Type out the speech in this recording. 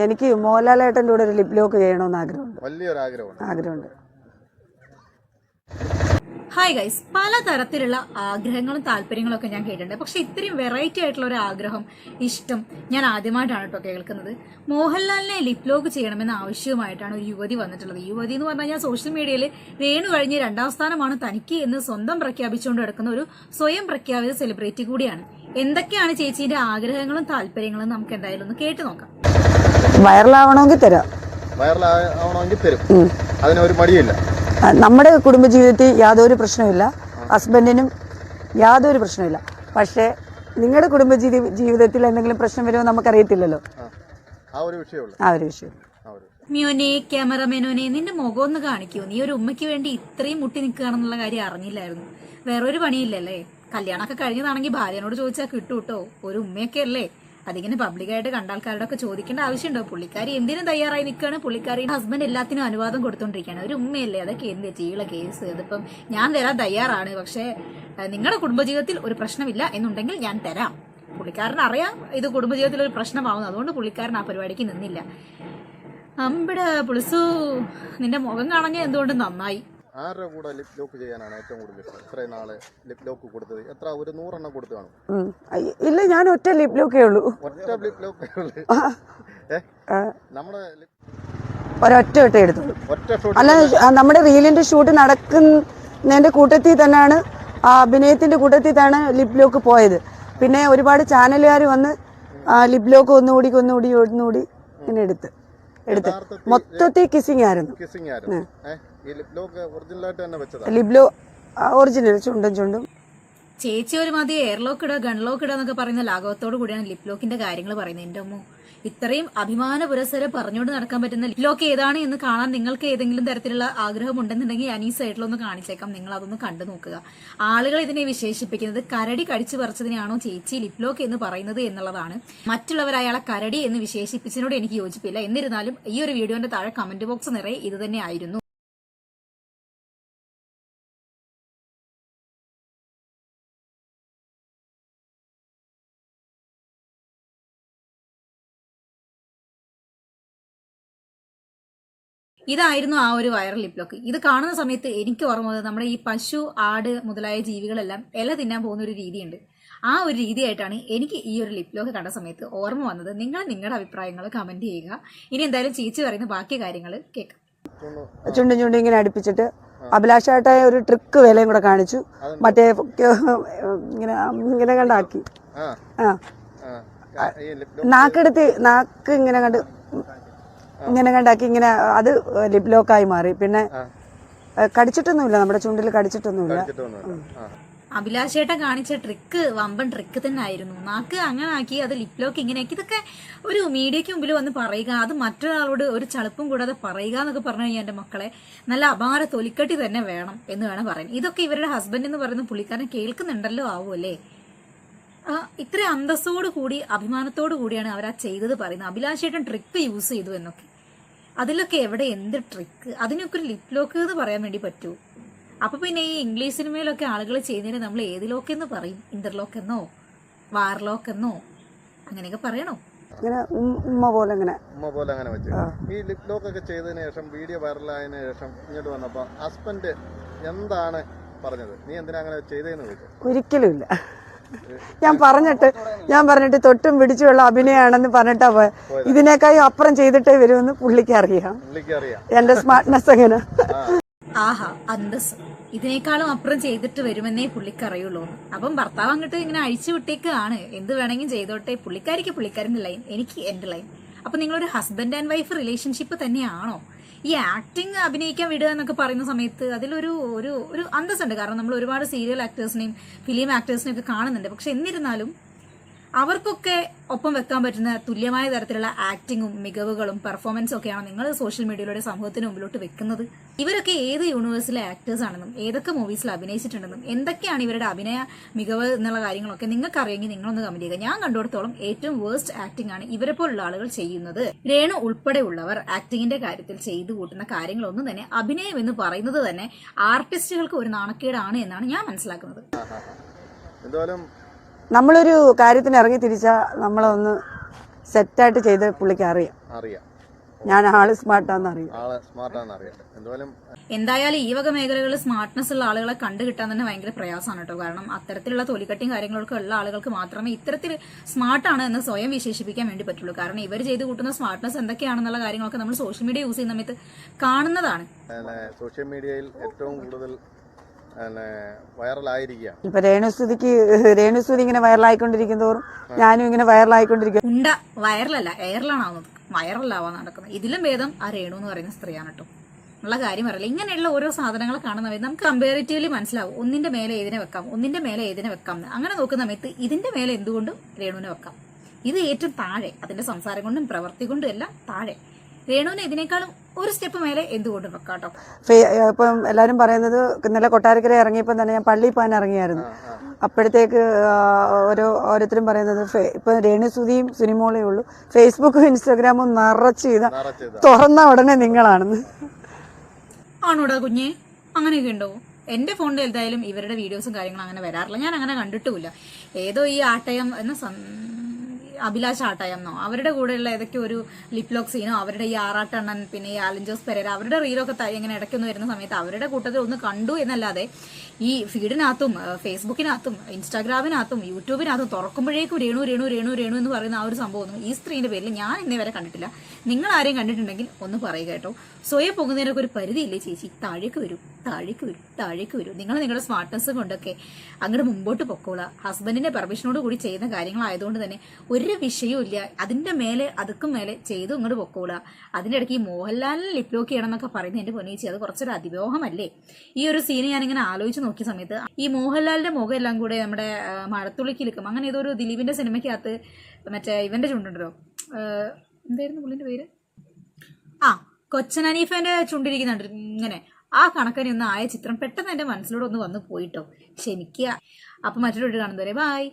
എനിക്ക് മോഹൻലാലേട്ടൻ്റെ കൂടെ ഒരു ലിപ് ലോക്ക് ചെയ്യണമെന്ന് ആഗ്രഹമുണ്ട്. വലിയൊരു ആഗ്രഹമുണ്ട്. ഹായ് ഗൈസ്, പല തരത്തിലുള്ള ആഗ്രഹങ്ങളും താല്പര്യങ്ങളും ഒക്കെ ഞാൻ കേട്ടിട്ടുണ്ട്. പക്ഷെ ഇത്രയും വെറൈറ്റി ആയിട്ടുള്ള ഒരു ആഗ്രഹം, ഇഷ്ടം ഞാൻ ആദ്യമായിട്ടാണ് കേട്ടോ കേൾക്കുന്നത്. മോഹൻലാലിനെ ലിപ് ലോക്ക് ചെയ്യണമെന്ന ആവശ്യവുമായിട്ടാണ് ഒരു യുവതി വന്നിട്ടുള്ളത്. യുവതി എന്ന് പറഞ്ഞു കഴിഞ്ഞാൽ സോഷ്യൽ മീഡിയയിൽ രേണു കഴിഞ്ഞ് 2ാം സ്ഥാനമാണ് തനിക്ക് എന്ന് സ്വന്തം പ്രഖ്യാപിച്ചുകൊണ്ട് കിടക്കുന്ന ഒരു സ്വയം പ്രഖ്യാപിത സെലിബ്രിറ്റി കൂടിയാണ്. എന്തൊക്കെയാണ് ചേച്ചിന്റെ ആഗ്രഹങ്ങളും താല്പര്യങ്ങളും നമുക്ക് എന്തായാലും ഒന്ന് കേട്ടു നോക്കാം. വൈറലാവണമെങ്കിൽ തരാം. അതിനൊരു മടിയില്ല. നമ്മുടെ കുടുംബജീവിതത്തിൽ യാതൊരു പ്രശ്നമില്ല, ഹസ്ബൻഡിനും യാതൊരു പ്രശ്നമില്ല. പക്ഷേ നിങ്ങളുടെ ജീവിതത്തിൽ എന്തെങ്കിലും പ്രശ്നം വരുമോ നമുക്കറിയത്തില്ലല്ലോ. ആ ഒരു വിഷയം. മിയോനെ, ക്യാമറമാനോനെ, നിന്റെ മുഖം ഒന്ന് കാണിക്കൂ. നീ ഒരു ഉമ്മയ്ക്ക് വേണ്ടി ഇത്രയും മുട്ടി നിൽക്കുകയാണെന്നുള്ള കാര്യം അറിഞ്ഞില്ലായിരുന്നു. വേറൊരു പണിയില്ലല്ലേ? കല്യാണമൊക്കെ കഴിഞ്ഞതാണെങ്കിൽ ഭാര്യനോട് ചോദിച്ചാൽ കിട്ടൂട്ടോ. ഒരു ഉമ്മയൊക്കെ അല്ലേ? അതിങ്ങനെ പബ്ലിക്കായിട്ട് കണ്ട ആൾക്കാരോടൊക്കെ ചോദിക്കേണ്ട ആവശ്യമുണ്ടോ? പുള്ളിക്കാരി എന്തിനും തയ്യാറായി നിൽക്കുകയാണ്. പുള്ളിക്കാരി ഹസ്ബൻഡ് എല്ലാത്തിനും അനുവാദം കൊടുത്തോണ്ടിരിക്കുകയാണ്. ഒരു ഉമ്മയല്ലേ? അതൊക്കെ എന്ത് ചെയ്യുള്ള കേസ്? അതിപ്പം ഞാൻ തരാൻ തയ്യാറാണ്, പക്ഷേ നിങ്ങളുടെ കുടുംബജീവിതത്തിൽ ഒരു പ്രശ്നമില്ല എന്നുണ്ടെങ്കിൽ ഞാൻ തരാം. പുള്ളിക്കാരൻ അറിയാം ഇത് കുടുംബജീവിതത്തിൽ ഒരു പ്രശ്നമാവുന്നു, അതുകൊണ്ട് പുള്ളിക്കാരൻ ആ പരിപാടിക്ക് നിന്നില്ല. അമ്പടാ പുളിസു, നിന്റെ മുഖം കാണാൻ എന്തുകൊണ്ട് നന്നായി. ആരുടെ കൂടെ ലിപ് ലോക്ക് ചെയ്യാനാണ് ഏറ്റവും കൂടുതൽ ഇഷ്ടം? ഇത്രയും നാളെ ലിപ് ലോക്ക് കൊടുത്തത് എത്ര? ഒരു 100 എണ്ണം കൊടുത്തു കാണും. ഇല്ല, ഞാൻ ഒറ്റ ലിപ് ലോക്കേ ഉള്ളൂ. നമ്മുടെ ഒരൊറ്റ എടുത്തുള്ളൂ. അല്ല, നമ്മുടെ റീലിന്റെ ഷൂട്ട് നടക്കുന്നതിന്റെ കൂട്ടത്തിൽ തന്നെയാണ്, അഭിനയത്തിന്റെ കൂട്ടത്തിൽ തന്നെ ലിപ് ലോക്ക് പോയത്. പിന്നെ ഒരുപാട് ചാനലുകാർ വന്ന് ലിപ് ലോക്ക് ഒന്നുകൂടി ഇങ്ങനെ എടുത്ത് മൊത്തത്തിൽ കിസിംഗ് ആയിരുന്നു. ലിപ് ലോക്ക് ഒറിജിനൽ ചുണ്ടും. ചേച്ചി ഒരു മതി എയർലോക്ക് ഇടുക, ഗൺലോക്ക് ഇടുക എന്നൊക്കെ പറയുന്ന ലാഘവത്തോടു കൂടിയാണ് ലിപ് ലോക്കിന്റെ കാര്യങ്ങൾ പറയുന്നത്. എന്റെ അമ്മോ, ഇത്രയും അഭിമാന പുരസ്സരം പറഞ്ഞുകൊണ്ട് നടക്കാൻ പറ്റുന്ന ലിപ് ലോക്ക് ഏതാണ് എന്ന് കാണാൻ നിങ്ങൾക്ക് ഏതെങ്കിലും തരത്തിലുള്ള ആഗ്രഹം ഉണ്ടെന്നുണ്ടെങ്കിൽ ഞാൻ ഈ സൈഡിലൊന്ന് കാണിച്ചേക്കാം. നിങ്ങൾ അതൊന്ന് കണ്ടു നോക്കുക. ആളുകൾ ഇതിനെ വിശേഷിപ്പിക്കുന്നത് കരടി കടിച്ചു പറിച്ചതിനാണോ ചേച്ചി ലിപ് ലോക്ക് എന്ന് പറയുന്നത് എന്നുള്ളതാണ്. മറ്റുള്ളവർ അയാളെ കരടി എന്ന് വിശേഷിപ്പിച്ചതിനോട് എനിക്ക് യോജിപ്പില്ല. എന്നിരുന്നാലും ഈ ഒരു വീഡിയോന്റെ താഴെ കമന്റ് ബോക്സ് നിറയെ ഇത് തന്നെ ആയിരുന്നു. ഇതായിരുന്നു ആ ഒരു വൈറൽ ലിപ് ലോക്ക്. ഇത് കാണുന്ന സമയത്ത് എനിക്ക് ഓർമ്മ വന്നത് നമ്മുടെ ഈ പശു, ആട് മുതലായ ജീവികളെല്ലാം ഇല തിന്നാൻ പോകുന്ന ഒരു രീതിയുണ്ട്. ആ ഒരു രീതിയായിട്ടാണ് എനിക്ക് ഈ ഒരു ലിപ് ലോക്ക് കണ്ട സമയത്ത് ഓർമ്മ വന്നത്. നിങ്ങൾ നിങ്ങളുടെ അഭിപ്രായങ്ങൾ കമന്റ് ചെയ്യുക. ഇനി എന്തായാലും ചേച്ചി പറയുന്ന ബാക്കി കാര്യങ്ങൾ കേൾക്കാം. ചുണ്ടും ഇങ്ങനെ അടുപ്പിച്ചിട്ട് അഭിലാഷായിട്ടായ ഒരു ട്രിക്ക് വേലയും കൂടെ കാണിച്ചു. മറ്റേ ഇങ്ങനെ കണ്ടാക്കി നാക്ക് ഇങ്ങനെ കണ്ടാക്കി ഇങ്ങനെ അത് ലിപ് ലോക്കായി മാറി. പിന്നെ കടിച്ചിട്ടൊന്നുമില്ല, നമ്മുടെ ചുണ്ടിൽ കടിച്ചിട്ടൊന്നുമില്ല. അഭിലാഷേട്ടൻ കാണിച്ച ട്രിക്ക് വമ്പൻ ട്രിക്ക് തന്നെ ആയിരുന്നു. നാക്ക് അങ്ങനെ ആക്കി അത് ലിപ് ലോക്ക് ഇങ്ങനെയാക്കി. ഇതൊക്കെ ഒരു മീഡിയയ്ക്ക് മുമ്പിൽ വന്ന് പറയുക, അത് മറ്റൊരാളോട് ഒരു ചളുപ്പും കൂടാതെ പറയുക എന്നൊക്കെ പറഞ്ഞു കഴിഞ്ഞാൽ എന്റെ മക്കളെ നല്ല അപാര തൊലിക്കട്ടി തന്നെ വേണം എന്ന് വേണം പറയാൻ. ഇതൊക്കെ ഇവരുടെ ഹസ്ബൻഡ് എന്ന് പറയുന്ന പുള്ളിക്കാരൻ കേൾക്കുന്നുണ്ടല്ലോ ആവുമല്ലേ? ഇത്ര അന്തസ്സോട് കൂടി അഭിമാനത്തോടു കൂടിയാണ് അവർ ആ ചെയ്തത് പറയുന്നത്. അഭിലാഷേട്ടൻ ട്രിക്ക് യൂസ് ചെയ്തു എന്നൊക്കെ. അതിലൊക്കെ എവിടെ എന്ത് ട്രിക്ക്? അതിനൊക്കെ ഒരു ലിപ് ലോക്ക് എന്ന് പറയാൻ വേണ്ടി പറ്റൂ? അപ്പൊ പിന്നെ ഈ ഇംഗ്ലീഷ് സിനിമയിലൊക്കെ ആളുകൾ ചെയ്യുന്നതിന് നമ്മൾ ഏത് ലോക്ക് എന്ന് പറയും? ഇന്റർലോക്ക് എന്നോ വാർലോക്ക് എന്നോ അങ്ങനെയൊക്കെ പറയണോ? ഉമ്മ പോലെ അങ്ങനെ വെച്ചു. ഈ ലിപ് ലോക്ക് ഒക്കെ ചെയ്തതിനു ശേഷം, വീഡിയോ വൈറലായതിനു ശേഷം ഇങ്ങോട്ട് വന്നപ്പോ ഹസ്ബൻഡ് എന്താണ് പറഞ്ഞത്? നീ എന്തിനാ അങ്ങനെ ചെയ്തതെന്ന് ചോദിച്ചു. ഒരിക്കലും ഇല്ല. ഞാൻ പറഞ്ഞിട്ട് തൊട്ടും പിടിച്ചുള്ള അഭിനയാണെന്ന് പറഞ്ഞിട്ടാ പോയ. ഇതിനേക്കാളും അപ്പുറം ചെയ്തിട്ടേ വരുമെന്ന് പുള്ളിക്ക് അറിയാം. എന്റെ സ്മാർട്ട്നെസ് എങ്ങനെ. ആഹാ, അന്തസ്. ഇതിനേക്കാളും അപ്പുറം ചെയ്തിട്ട് വരുമെന്നേ പുള്ളിക്ക് അറിയുള്ളൂ. അപ്പം ഭർത്താവ് അങ്ങോട്ട് ഇങ്ങനെ അഴിച്ചു വിട്ടേക്കാണ്. എന്ത് വേണമെങ്കിലും ചെയ്തോട്ടെ. പുള്ളിക്കാരിക്ക് പുള്ളിക്കാരന്റെ ലൈൻ, എനിക്ക് എന്റെ ലൈൻ. അപ്പൊ നിങ്ങളൊരു ഹസ്ബൻഡ് ആൻഡ് വൈഫ് റിലേഷൻഷിപ്പ് തന്നെയാണോ? ഈ ആക്ടിങ് അഭിനയിക്കാൻ വിടുക എന്നൊക്കെ പറയുന്ന സമയത്ത് അതിലൊരു ഒരു ഒരു അന്തസ്സുണ്ട്. കാരണം നമ്മൾ ഒരുപാട് സീരിയൽ ആക്ടേഴ്സിനെയും ഫിലിം ആക്ടേഴ്സിനെയും ഒക്കെ കാണുന്നുണ്ട്. പക്ഷെ എന്നിരുന്നാലും അവർക്കൊക്കെ ഒപ്പം വെക്കാൻ പറ്റുന്ന തുല്യമായ തരത്തിലുള്ള ആക്ടിങ്ങും മികവുകളും പെർഫോമൻസും ഒക്കെയാണ് നിങ്ങൾ സോഷ്യൽ മീഡിയയിലൂടെ സമൂഹത്തിന് മുമ്പിലോട്ട് വെക്കുന്നത്. ഇവരൊക്കെ ഏത് യൂണിവേഴ്സിലെ ആക്ടേഴ്സ് ആണെന്നും ഏതൊക്കെ മൂവീസിൽ അഭിനയിച്ചിട്ടുണ്ടെന്നും എന്തൊക്കെയാണ് ഇവരുടെ അഭിനയ മികവ് എന്നുള്ള കാര്യങ്ങളൊക്കെ നിങ്ങൾക്ക് അറിയെങ്കിൽ നിങ്ങളൊന്ന് കമന്റ് ചെയ്യുക. ഞാൻ കണ്ടുകൊടുത്തോളം ഏറ്റവും വേഴ്സ്റ്റ് ആക്ടിംഗ് ആണ് ഇവരെ പോലുള്ള ആളുകൾ ചെയ്യുന്നത്. രേണു ഉൾപ്പെടെയുള്ളവർ ആക്ടിങ്ങിന്റെ കാര്യത്തിൽ ചെയ്തു കൂട്ടുന്ന കാര്യങ്ങളൊന്നും തന്നെ അഭിനയം എന്ന് പറയുന്നത് തന്നെ ആർട്ടിസ്റ്റുകൾക്ക് ഒരു നാണക്കേടാണ് എന്നാണ് ഞാൻ മനസ്സിലാക്കുന്നത്. നമ്മളൊരു കാര്യത്തിന് ഇറങ്ങി തിരിച്ചാൽ നമ്മളൊന്ന് സെറ്റായിട്ട് ചെയ്ത് പുള്ളിക്ക് അറിയാം. ഞാൻ ആള് സ്മാർട്ടാന്ന് അറിയാം. എന്തായാലും ഈ വക മേഖലകളിൽ സ്മാർട്ട്നെസ് ഉള്ള ആളുകളെ കണ്ടു കിട്ടാൻ തന്നെ ഭയങ്കര പ്രയാസമാണ് കേട്ടോ. കാരണം അത്തരത്തിലുള്ള തൊലിക്കട്ടിയും കാര്യങ്ങളൊക്കെ ഉള്ള ആളുകൾക്ക് മാത്രമേ ഇത്തരത്തിൽ സ്മാർട്ടാണ് എന്ന് സ്വയം വിശേഷിപ്പിക്കാൻ വേണ്ടി പറ്റുള്ളൂ. കാരണം ഇവർ ചെയ്ത് കൂട്ടുന്ന സ്മാർട്ട്നെസ് എന്തൊക്കെയാണെന്നുള്ള കാര്യങ്ങളൊക്കെ നമ്മൾ സോഷ്യൽ മീഡിയ യൂസ് ചെയ്യുന്ന സമയത്ത് കാണുന്നതാണ്. സോഷ്യൽ മീഡിയയിൽ ഏറ്റവും കൂടുതൽ വൈറലായിരിക്കുകയാണ്. ഇപ്പൊ രേണുസുതി ഇങ്ങനെ വൈറലായിക്കൊണ്ടിരിക്കുന്നതോറും ഞാനും ഇങ്ങനെ വൈറലായിക്കൊണ്ടിരിക്കും. ഉണ്ട വൈറലല്ല, എയറിലാണാവുന്നത്, വൈറലാവാൻ നടക്കുന്നത്. ഇതിലും ഭേദം ആ രേണു എന്ന് പറയുന്ന സ്ത്രീയാണ് കേട്ടോ. ഉള്ള കാര്യം അറിയില്ല. ഇങ്ങനെയുള്ള ഓരോ സാധനങ്ങൾ കാണുന്ന സമയത്ത് നമുക്ക് കമ്പാരിറ്റീവ്ലി മനസ്സിലാവും ഒന്നിന്റെ മേലെ ഏതിനെ വെക്കാം, ഒന്നിന്റെ മേലെ ഏതിനെ വെക്കാം. അങ്ങനെ നോക്കുന്ന സമയത്ത് ഇതിന്റെ മേലെ എന്തുകൊണ്ടും രേണുവിനെ വെക്കാം. ഇത് ഏറ്റവും താഴെ, അതിന്റെ സംസാരം കൊണ്ടും പ്രവൃത്തി കൊണ്ടും എല്ലാം താഴെ. രേണുവിനെ ഇതിനേക്കാളും ഒരു സ്റ്റെപ്പ് മേലെ എന്തുകൊണ്ടും വെക്കാം കേട്ടോ. ഇപ്പം എല്ലാരും പറയുന്നത് ഇന്നലെ കൊട്ടാരക്കര ഇറങ്ങിയപ്പോൾ തന്നെ ഞാൻ പള്ളിയിൽ പോകാൻ ഇറങ്ങിയായിരുന്നു. അപ്പോഴത്തേക്ക് ഓരോരുത്തരും പറയുന്നത് ഇപ്പൊ രേണുസുതിയും സിനിമോളേ ഉള്ളൂ, ഫേസ്ബുക്കും ഇൻസ്റ്റാഗ്രാമും നിറച്ച് ചെയ്ത തുറന്ന ഉടനെ നിങ്ങളാണെന്ന്. ആണോടാ കുഞ്ഞെ, അങ്ങനെയൊക്കെ ഉണ്ടോ? എന്റെ ഫോണിൽ എന്തായാലും ഇവരുടെ വീഡിയോസും കാര്യങ്ങളും അങ്ങനെ വരാറില്ല. ഞാൻ അങ്ങനെ കണ്ടിട്ടുമില്ല. ഏതോ ഈ ആട്ടയം എന്ന അഭിലാഷ് ആട്ടയെന്നോ അവരുടെ കൂടെയുള്ള ഏതൊക്കെ ഒരു ലിപ് ലോക്ക് സീനോ, അവരുടെ ഈ ആറാട്ടണ്ണൻ, പിന്നെ ഈ ആലൻ ജോസ് പെരേര, അവരുടെ റീലൊക്കെ ഇങ്ങനെ ഇടയ്ക്കൊന്ന് വരുന്ന സമയത്ത് അവരുടെ കൂട്ടത്തിൽ ഒന്ന് കണ്ടു എന്നല്ലാതെ ഈ ഫീഡിനകത്തും ഫേസ്ബുക്കിനകത്തും ഇൻസ്റ്റാഗ്രാമിനകത്തും യൂട്യൂബിനകത്തും തുറക്കുമ്പോഴേക്കും രേണു രേണു രേണു രേണു എന്ന് പറയുന്ന ആ ഒരു സംഭവമൊന്നും ഈ സ്ത്രീന്റെ പേരിൽ ഞാൻ ഇന്നേ വരെ കണ്ടിട്ടില്ല. നിങ്ങൾ ആരെയും കണ്ടിട്ടുണ്ടെങ്കിൽ ഒന്ന് പറയുക കേട്ടോ. സ്വയം പോകുന്നതിനൊക്കെ ഒരു പരിധിയില്ലേ ചേച്ചി? താഴേക്ക് വരും, താഴേക്ക് വരും, താഴേക്ക് വരും. നിങ്ങൾ നിങ്ങളുടെ സ്മാർട്ട്നെസ് കൊണ്ടൊക്കെ അങ്ങോട്ട് മുമ്പോട്ട് പൊക്കോളാം. ഹസ്ബൻഡിന്റെ പെർമിഷനോട് കൂടി ചെയ്യുന്ന കാര്യങ്ങളായതുകൊണ്ട് തന്നെ ഒരു വിഷയവും ഇല്ല. അതിന്റെ മേലെ അതുക്കും മേലെ ചെയ്തു ഇങ്ങോട്ട് പൊക്കോളാം. അതിന്റെ ഇടയ്ക്ക് ഈ മോഹൻലാലിനെ ലിപ് ലോക്ക് ചെയ്യണം എന്നൊക്കെ പറയുന്നത് എന്റെ പൊന്നേച്ചി, അത് കുറച്ചൊരു അതിവേഹമല്ലേ? ഈ ഒരു സീന് ഞാനിങ്ങനെ ആലോചിച്ച് നോക്കിയ സമയത്ത് ഈ മോഹൻലാലിന്റെ മുഖം എല്ലാം കൂടെ നമ്മുടെ മഴത്തുള്ളിക്കിലിക്കും അങ്ങനെ ഏതൊരു ദിലീപിന്റെ സിനിമയ്ക്കകത്ത് മറ്റേ ഇവന്റെ ചുണ്ടുണ്ടല്ലോ, എന്തായിരുന്നു പുള്ളിന്റെ പേര്, കൊച്ചൻ അനീഫന്റെ ചുണ്ടിരിക്കുന്നുണ്ട് ഇങ്ങനെ. ആ കണക്കനെ ഒന്ന് ആയ ചിത്രം പെട്ടെന്ന് എന്റെ മനസ്സിലൂടെ ഒന്ന് വന്ന് പോയിട്ടോ. ക്ഷമിക്കുക. അപ്പൊ മറ്റൊരു കാണുന്നവരെ ബൈ.